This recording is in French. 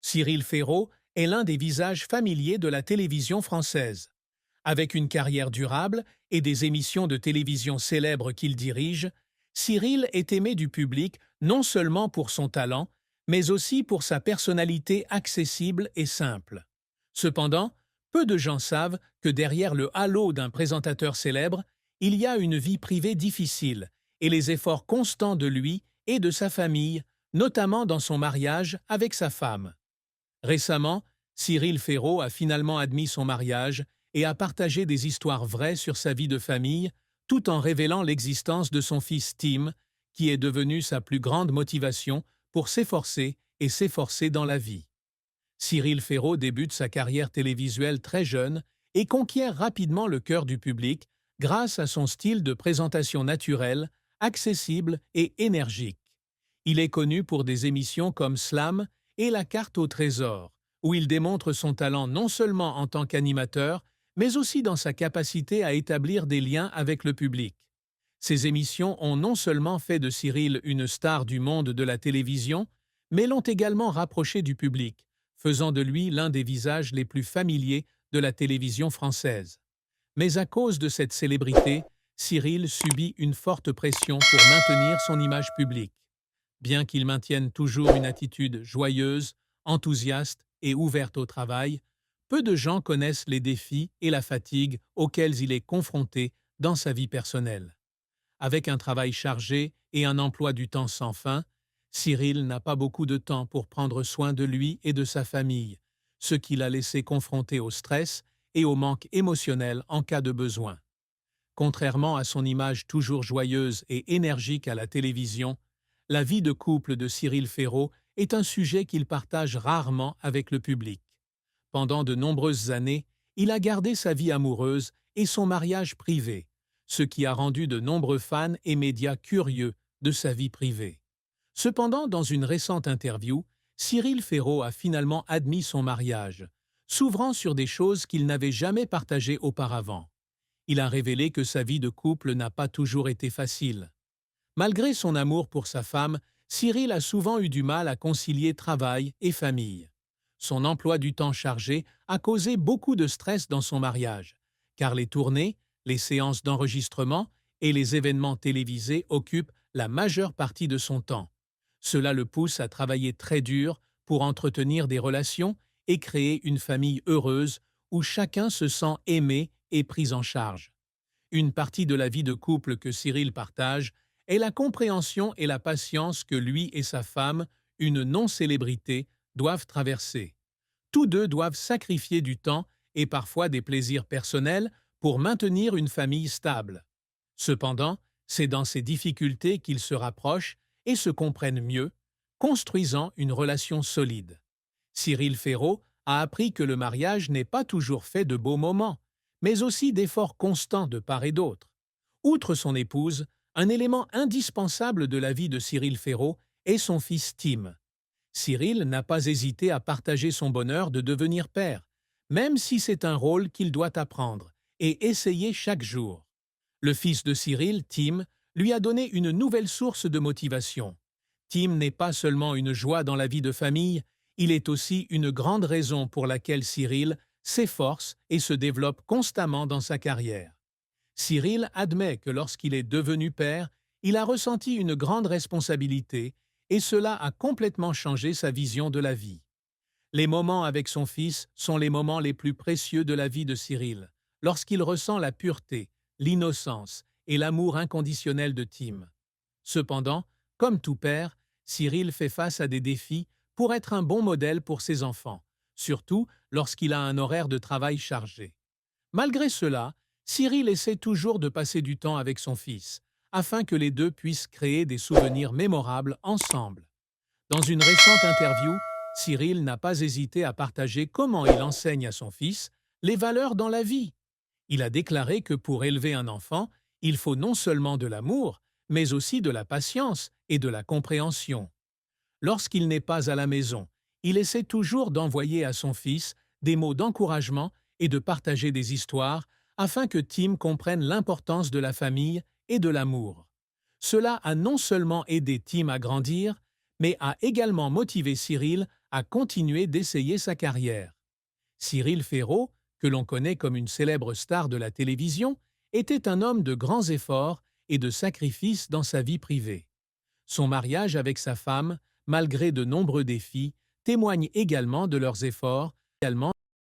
Cyril Ferraud est l'un des visages familiers de la télévision française. Avec une carrière durable et des émissions de télévision célèbres qu'il dirige, Cyril est aimé du public non seulement pour son talent, mais aussi pour sa personnalité accessible et simple. Cependant, peu de gens savent que derrière le halo d'un présentateur célèbre, il y a une vie privée difficile et les efforts constants de lui et de sa famille, notamment dans son mariage avec sa femme. Récemment, Cyril Ferraud a finalement admis son mariage et a partagé des histoires vraies sur sa vie de famille, tout en révélant l'existence de son fils Tim, qui est devenu sa plus grande motivation pour s'efforcer et s'efforcer dans la vie. Cyril Ferraud débute sa carrière télévisuelle très jeune et conquiert rapidement le cœur du public grâce à son style de présentation naturel, accessible et énergique. Il est connu pour des émissions comme Slam et La carte au trésor, où il démontre son talent non seulement en tant qu'animateur, mais aussi dans sa capacité à établir des liens avec le public. Ces émissions ont non seulement fait de Cyril une star du monde de la télévision, mais l'ont également rapproché du public, faisant de lui l'un des visages les plus familiers de la télévision française. Mais à cause de cette célébrité, Cyril subit une forte pression pour maintenir son image publique. Bien qu'il maintienne toujours une attitude joyeuse, enthousiaste et ouverte au travail, peu de gens connaissent les défis et la fatigue auxquels il est confronté dans sa vie personnelle. Avec un travail chargé et un emploi du temps sans fin, Cyril n'a pas beaucoup de temps pour prendre soin de lui et de sa famille, ce qui l'a laissé confronté au stress et au manque émotionnel en cas de besoin. Contrairement à son image toujours joyeuse et énergique à la télévision, la vie de couple de Cyril Ferraud est un sujet qu'il partage rarement avec le public. Pendant de nombreuses années, il a gardé sa vie amoureuse et son mariage privé, ce qui a rendu de nombreux fans et médias curieux de sa vie privée. Cependant, dans une récente interview, Cyril Ferraud a finalement admis son mariage, s'ouvrant sur des choses qu'il n'avait jamais partagées auparavant. Il a révélé que sa vie de couple n'a pas toujours été facile. Malgré son amour pour sa femme, Cyril a souvent eu du mal à concilier travail et famille. Son emploi du temps chargé a causé beaucoup de stress dans son mariage, car les tournées, les séances d'enregistrement et les événements télévisés occupent la majeure partie de son temps. Cela le pousse à travailler très dur pour entretenir des relations et créer une famille heureuse où chacun se sent aimé et pris en charge. Une partie de la vie de couple que Cyril partage est la compréhension et la patience que lui et sa femme, une non-célébrité, doivent traverser. Tous deux doivent sacrifier du temps et parfois des plaisirs personnels pour maintenir une famille stable. Cependant, c'est dans ces difficultés qu'ils se rapprochent et se comprennent mieux, construisant une relation solide. Cyril Ferraud a appris que le mariage n'est pas toujours fait de beaux moments, mais aussi d'efforts constants de part et d'autre. Outre son épouse, un élément indispensable de la vie de Cyril Ferraud est son fils Tim. Cyril n'a pas hésité à partager son bonheur de devenir père, même si c'est un rôle qu'il doit apprendre et essayer chaque jour. Le fils de Cyril, Tim, lui a donné une nouvelle source de motivation. Tim n'est pas seulement une joie dans la vie de famille, il est aussi une grande raison pour laquelle Cyril s'efforce et se développe constamment dans sa carrière. Cyril admet que lorsqu'il est devenu père, il a ressenti une grande responsabilité et cela a complètement changé sa vision de la vie. Les moments avec son fils sont les moments les plus précieux de la vie de Cyril, lorsqu'il ressent la pureté, l'innocence et l'amour inconditionnel de Tim. Cependant, comme tout père, Cyril fait face à des défis pour être un bon modèle pour ses enfants, surtout lorsqu'il a un horaire de travail chargé. Malgré cela, Cyril essaie toujours de passer du temps avec son fils, afin que les deux puissent créer des souvenirs mémorables ensemble. Dans une récente interview, Cyril n'a pas hésité à partager comment il enseigne à son fils les valeurs dans la vie. Il a déclaré que pour élever un enfant, il faut non seulement de l'amour, mais aussi de la patience et de la compréhension. Lorsqu'il n'est pas à la maison, il essaie toujours d'envoyer à son fils des mots d'encouragement et de partager des histoires afin que Tim comprenne l'importance de la famille et de l'amour. Cela a non seulement aidé Tim à grandir, mais a également motivé Cyril a continué d'essayer sa carrière. Cyril Ferraud, que l'on connaît comme une célèbre star de la télévision, était un homme de grands efforts et de sacrifices dans sa vie privée. Son mariage avec sa femme, malgré de nombreux défis, témoigne également de leurs efforts, également